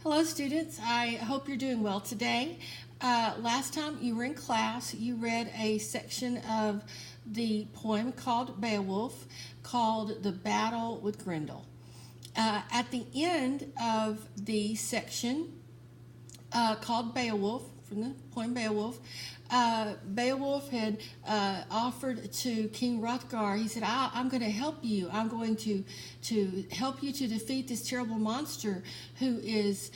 Hello, students. I hope you're doing well today. Last time you were in class, you read a section of the poem called Beowulf, called The Battle with Grendel. At the end of the section called Beowulf, from the poem Beowulf, Beowulf had offered to King Hrothgar. He said, I'm going to help you. I'm going to help you to defeat this terrible monster who is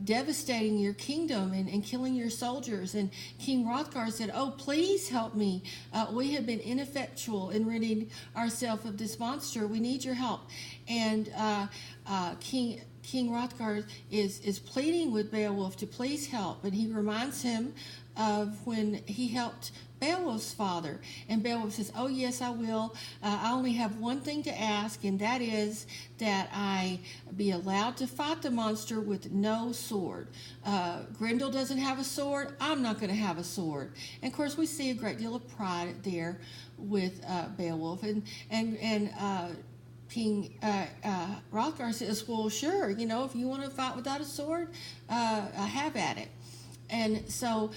devastating your kingdom and killing your soldiers. And King Hrothgar said, oh, please help me. We have been ineffectual in ridding ourselves of this monster. We need your help. And King Hrothgar is pleading with Beowulf to please help, and he reminds him of when he helped Beowulf's father. And Beowulf says, oh yes, I will. I only have one thing to ask, and that is that I be allowed to fight the monster with no sword. Grendel doesn't have a sword. I'm not going to have a sword. And of course, we see a great deal of pride there with Beowulf. And King Hrothgar says, well, sure, if you want to fight without a sword, have at it. And so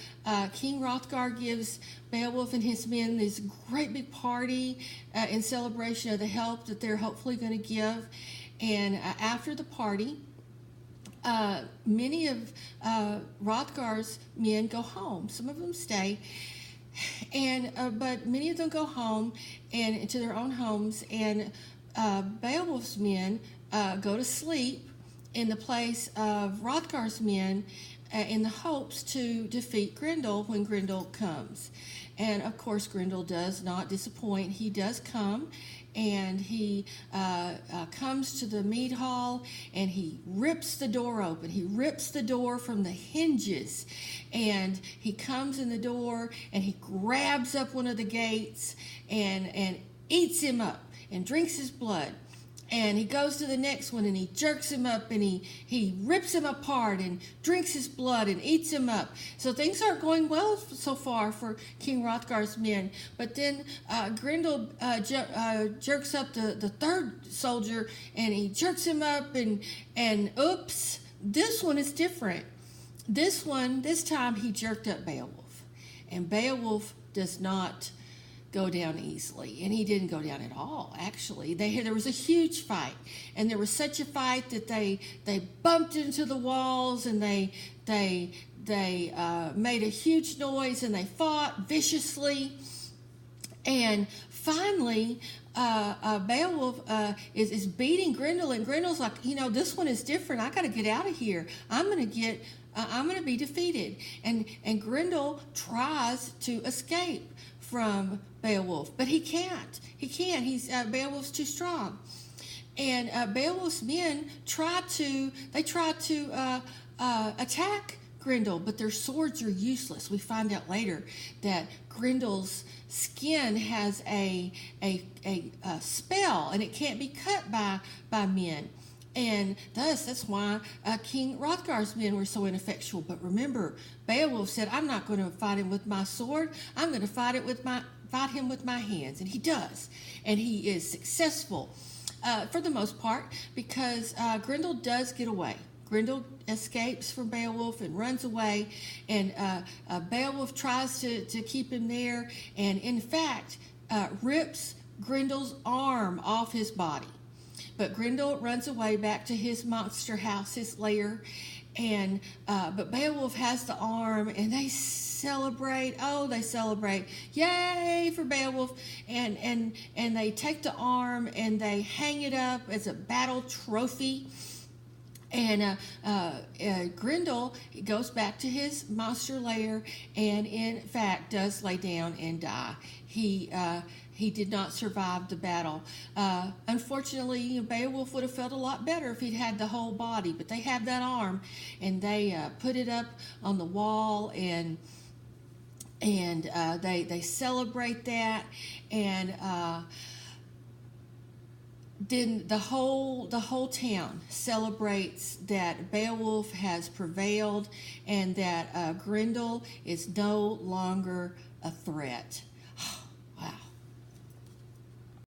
King Hrothgar gives Beowulf and his men this great big party in celebration of the help that they're hopefully going to give. And after the party, many of Hrothgar's men go home. Some of them stay. But many of them go home and to their own homes, and Beowulf's men go to sleep in the place of Hrothgar's men in the hopes to defeat Grendel when Grendel comes. And of course, Grendel does not disappoint. He does come, and he comes to the mead hall, and he rips the door open. He rips the door from the hinges, and he comes in the door, and he grabs up one of the gates and eats him up and drinks his blood. And he goes to the next one, and he jerks him up, and he rips him apart and drinks his blood and eats him up. So things aren't going well so far for King Hrothgar's men. But then Grendel jerks up the third soldier, and he jerks him up, and oops, this one is different. This time he jerked up Beowulf. And Beowulf does not go down easily, and he didn't go down at all. Actually, there was a huge fight, and there was such a fight that they bumped into the walls, and they made a huge noise, and they fought viciously. And finally, Beowulf is beating Grendel, and Grendel's like, this one is different. I got to get out of here. I'm going to be defeated. And Grendel tries to escape from Beowulf, but he can't. Beowulf's too strong. And Beowulf's men try to attack Grendel, but their swords are useless. We find out later that Grendel's skin has a spell, and it can't be cut by men. And thus, that's why King Hrothgar's men were so ineffectual. But remember, Beowulf said, I'm not going to fight him with my sword. I'm going to fight him with my hands. And he does. And he is successful for the most part, because Grendel does get away. Grendel escapes from Beowulf and runs away. And Beowulf tries to keep him there, and in fact rips Grendel's arm off his body. But Grendel runs away back to his monster house, his lair, and but Beowulf has the arm, and they celebrate. Oh, they celebrate! Yay for Beowulf! And they take the arm and they hang it up as a battle trophy. And Grendel goes back to his monster lair, and in fact does lay down and die. He did not survive the battle. Unfortunately, Beowulf would have felt a lot better if he'd had the whole body, but they have that arm, and they put it up on the wall, and they celebrate that, and then the whole town celebrates that Beowulf has prevailed, and that Grendel is no longer a threat.